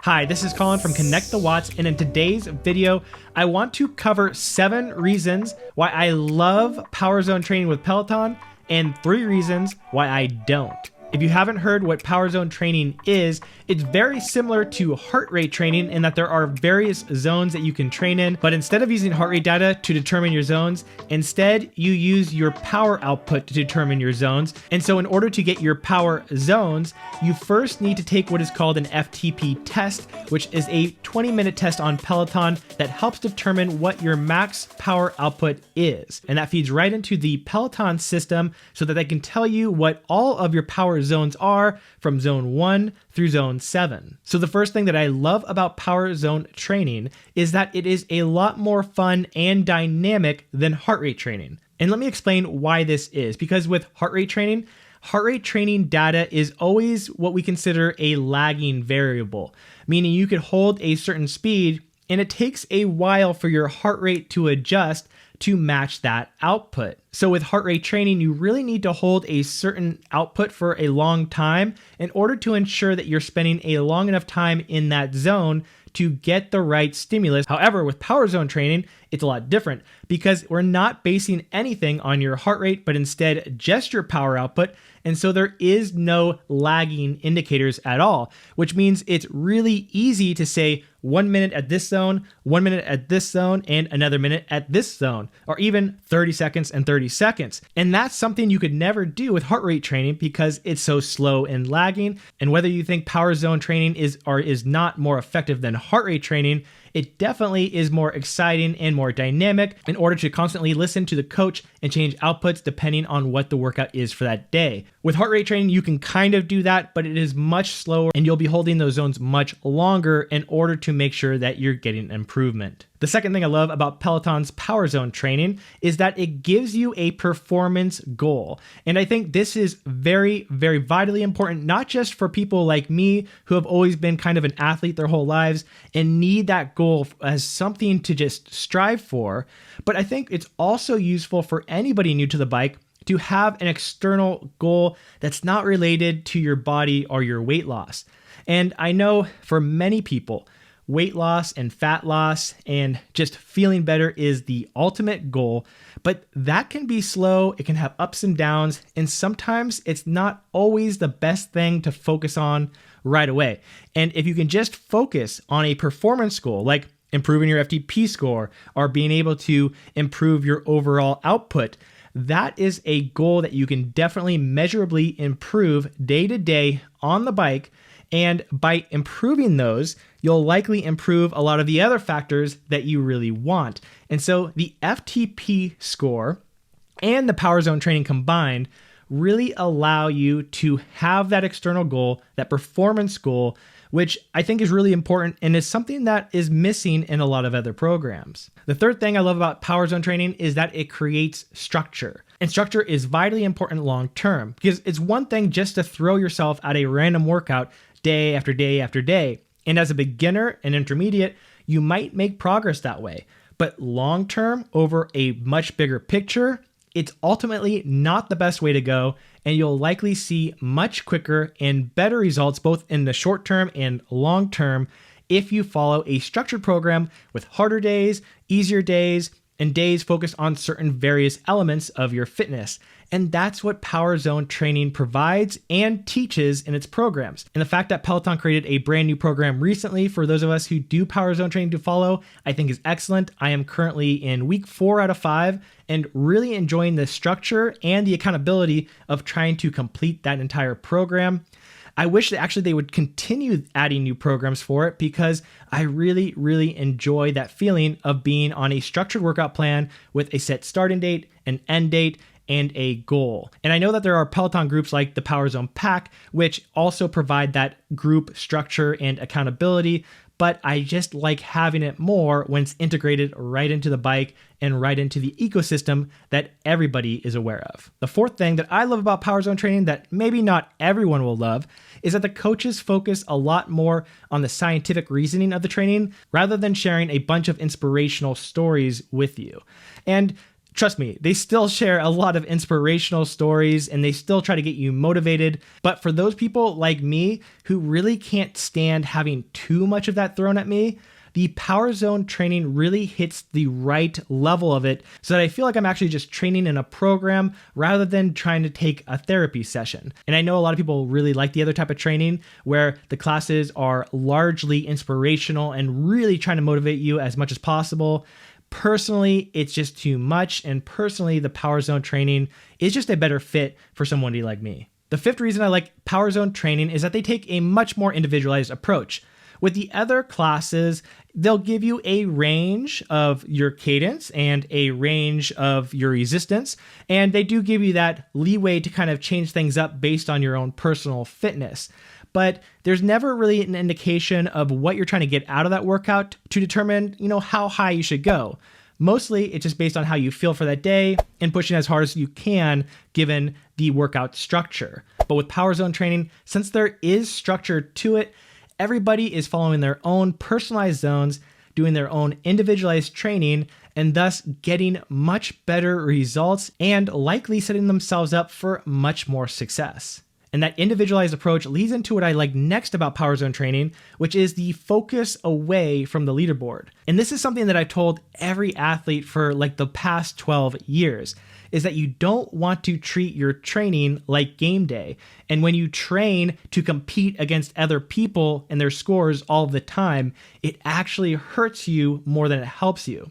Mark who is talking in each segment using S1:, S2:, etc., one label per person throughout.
S1: Hi, this is Colin from Connect the Watts, and in today's video, I want to cover 7 reasons why I love Powerzone training with Peloton and 3 reasons why I don't. If you haven't heard what Powerzone training is, it's very similar to heart rate training in that there are various zones that you can train in, but instead of using heart rate data to determine your zones, instead you use your power output to determine your zones. And so in order to get your power zones, you first need to take what is called an FTP test, which is a 20-minute test on Peloton that helps determine what your max power output is. And that feeds right into the Peloton system so that they can tell you what all of your power zones are from zone 1 through zone 7. So the first thing that I love about Powerzone training is that it is a lot more fun and dynamic than heart rate training. And let me explain why this is, because with heart rate training data is always what we consider a lagging variable, meaning you could hold a certain speed and it takes a while for your heart rate to adjust to match that output. So with heart rate training, you really need to hold a certain output for a long time in order to ensure that you're spending a long enough time in that zone to get the right stimulus. However, with Powerzone training, it's a lot different because we're not basing anything on your heart rate, but instead just your power output. And so there is no lagging indicators at all, which means it's really easy to say 1 minute at this zone, 1 minute at this zone, and another minute at this zone, or even 30 seconds and 30 seconds. And that's something you could never do with heart rate training because it's so slow and lagging. And whether you think Powerzone training is or is not more effective than heart rate training, it definitely is more exciting and more dynamic in order to constantly listen to the coach and change outputs depending on what the workout is for that day. With heart rate training, you can kind of do that, but it is much slower and you'll be holding those zones much longer in order to make sure that you're getting improvement. The second thing I love about Peloton's Powerzone training is that it gives you a performance goal. And I think this is very, very vitally important, not just for people like me who have always been kind of an athlete their whole lives and need that goal as something to just strive for, but I think it's also useful for anybody new to the bike to have an external goal that's not related to your body or your weight loss. And I know for many people, weight loss and fat loss and just feeling better is the ultimate goal, but that can be slow, it can have ups and downs, and sometimes it's not always the best thing to focus on right away. And if you can just focus on a performance goal, like improving your FTP score or being able to improve your overall output, that is a goal that you can definitely measurably improve day to day on the bike. And by improving those, you'll likely improve a lot of the other factors that you really want. And so the FTP score and the Powerzone training combined really allow you to have that external goal, that performance goal, which I think is really important and is something that is missing in a lot of other programs. The third thing I love about Powerzone training is that it creates structure. And structure is vitally important long term because it's one thing just to throw yourself at a random workout day after day after day. And as a beginner and intermediate, you might make progress that way. But long term, over a much bigger picture, it's ultimately not the best way to go, and you'll likely see much quicker and better results both in the short term and long term if you follow a structured program with harder days, easier days, and days focused on certain various elements of your fitness. And that's what Powerzone training provides and teaches in its programs. And the fact that Peloton created a brand new program recently for those of us who do Powerzone training to follow, I think is excellent. I am currently in week 4 out of 5 and really enjoying the structure and the accountability of trying to complete that entire program. I wish that actually they would continue adding new programs for it because I really, really enjoy that feeling of being on a structured workout plan with a set starting date, an end date, and a goal. And I know that there are Peloton groups like the Powerzone Pack, which also provide that group structure and accountability, but I just like having it more when it's integrated right into the bike and right into the ecosystem that everybody is aware of. The fourth thing that I love about Powerzone training that maybe not everyone will love is that the coaches focus a lot more on the scientific reasoning of the training rather than sharing a bunch of inspirational stories with you. And Trust me, they still share a lot of inspirational stories and they still try to get you motivated. But for those people like me who really can't stand having too much of that thrown at me, the Powerzone training really hits the right level of it so that I feel like I'm actually just training in a program rather than trying to take a therapy session. And I know a lot of people really like the other type of training where the classes are largely inspirational and really trying to motivate you as much as possible. Personally, it's just too much, and personally, the Powerzone training is just a better fit for somebody like me. The fifth reason I like Powerzone training is that they take a much more individualized approach. With the other classes, they'll give you a range of your cadence and a range of your resistance, and they do give you that leeway to kind of change things up based on your own personal fitness. But there's never really an indication of what you're trying to get out of that workout to determine, how high you should go. Mostly, it's just based on how you feel for that day and pushing as hard as you can given the workout structure. But with Powerzone training, since there is structure to it, everybody is following their own personalized zones, doing their own individualized training, and thus getting much better results and likely setting themselves up for much more success. And that individualized approach leads into what I like next about Powerzone training, which is the focus away from the leaderboard. And this is something that I've told every athlete for like the past 12 years, is that you don't want to treat your training like game day. And when you train to compete against other people and their scores all the time, it actually hurts you more than it helps you.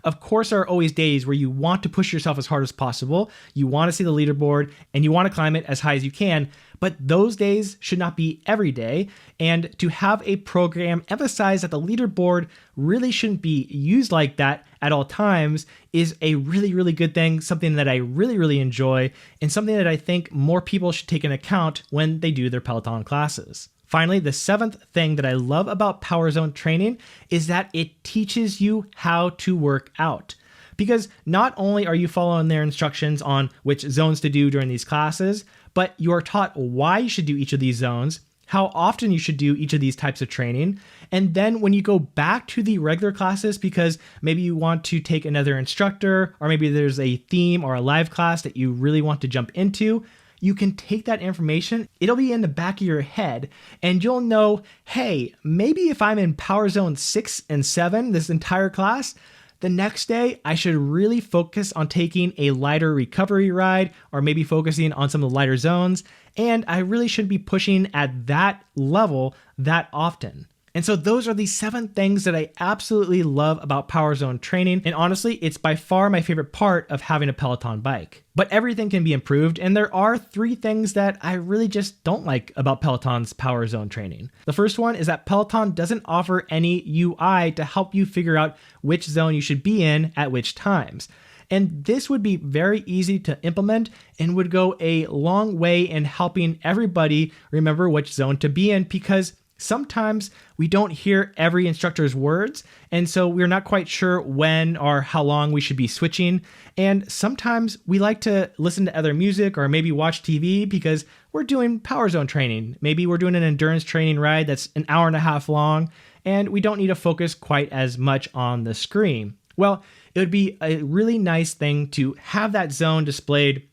S1: Of course, there are always days where you want to push yourself as hard as possible, you want to see the leaderboard, and you want to climb it as high as you can, but those days should not be every day, and to have a program emphasize that the leaderboard really shouldn't be used like that at all times is a really, really good thing, something that I really, really enjoy, and something that I think more people should take into account when they do their Peloton classes. Finally, the seventh thing that I love about Powerzone training is that it teaches you how to work out. Because not only are you following their instructions on which zones to do during these classes, but you are taught why you should do each of these zones, how often you should do each of these types of training, and then when you go back to the regular classes because maybe you want to take another instructor, or maybe there's a theme or a live class that you really want to jump into, you can take that information, it'll be in the back of your head, and you'll know, hey, maybe if I'm in Powerzone 6 and 7 this entire class, the next day I should really focus on taking a lighter recovery ride, or maybe focusing on some of the lighter zones, and I really shouldn't be pushing at that level that often. And so those are the 7 things that I absolutely love about Powerzone training. And honestly, it's by far my favorite part of having a Peloton bike. But everything can be improved, and there are 3 things that I really just don't like about Peloton's Powerzone training. The first one is that Peloton doesn't offer any UI to help you figure out which zone you should be in at which times. And this would be very easy to implement and would go a long way in helping everybody remember which zone to be in, because sometimes we don't hear every instructor's words, and so we're not quite sure when or how long we should be switching. And sometimes we like to listen to other music or maybe watch TV because we're doing Powerzone training. Maybe we're doing an endurance training ride that's an hour and a half long, and we don't need to focus quite as much on the screen. Well, it would be a really nice thing to have that zone displayed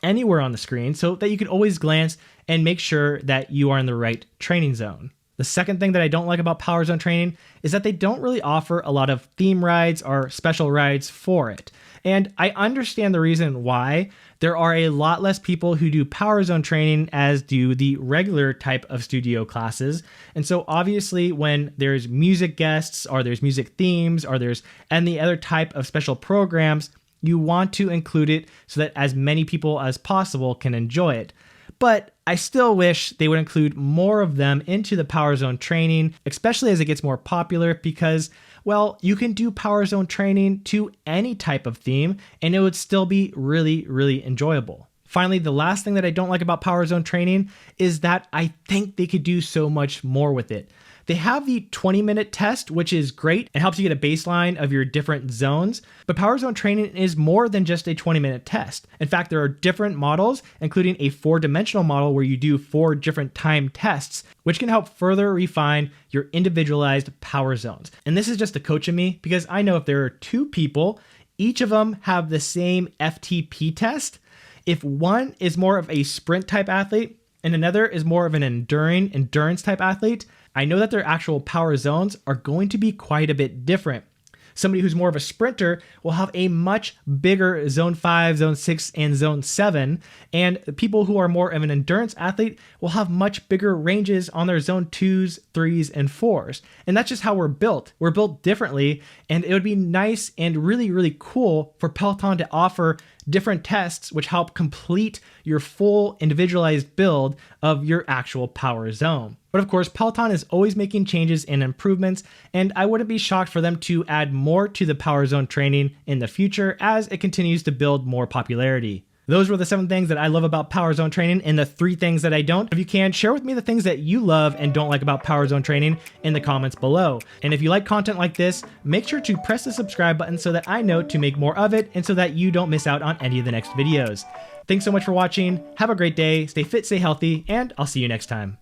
S1: anywhere on the screen so that you can always glance and make sure that you are in the right training zone. The second thing that I don't like about Powerzone training is that they don't really offer a lot of theme rides or special rides for it. And I understand the reason why. There are a lot less people who do Powerzone training as do the regular type of studio classes. And so obviously when there's music guests or there's music themes or there's any other type of special programs, you want to include it so that as many people as possible can enjoy it. But I still wish they would include more of them into the Powerzone training, especially as it gets more popular, because, well, you can do Powerzone training to any type of theme and it would still be really, really enjoyable. Finally, the last thing that I don't like about Powerzone training is that I think they could do so much more with it. They have the 20-minute test, which is great and helps you get a baseline of your different zones. But Powerzone training is more than just a 20-minute test. In fact, there are different models, including a 4-dimensional model where you do 4 different time tests, which can help further refine your individualized power zones. And this is just a coach in me, because I know if there are 2 people each of them have the same FTP test. If one is more of a sprint type athlete and another is more of an endurance type athlete, I know that their actual power zones are going to be quite a bit different. Somebody who's more of a sprinter will have a much bigger zone 5, zone 6, and zone 7. And the people who are more of an endurance athlete will have much bigger ranges on their zone 2s, 3s, and 4s. And that's just how we're built. We're built differently. And it would be nice and really, really cool for Peloton to offer different tests which help complete your full individualized build of your actual power zone. But of course, Peloton is always making changes and improvements, and I wouldn't be shocked for them to add more to the power zone training in the future as it continues to build more popularity. Those were the 7 things that I love about Power Zone training and the 3 things that I don't. If you can, share with me the things that you love and don't like about Power Zone training in the comments below. And if you like content like this, make sure to press the subscribe button so that I know to make more of it and so that you don't miss out on any of the next videos. Thanks so much for watching. Have a great day. Stay fit, stay healthy, and I'll see you next time.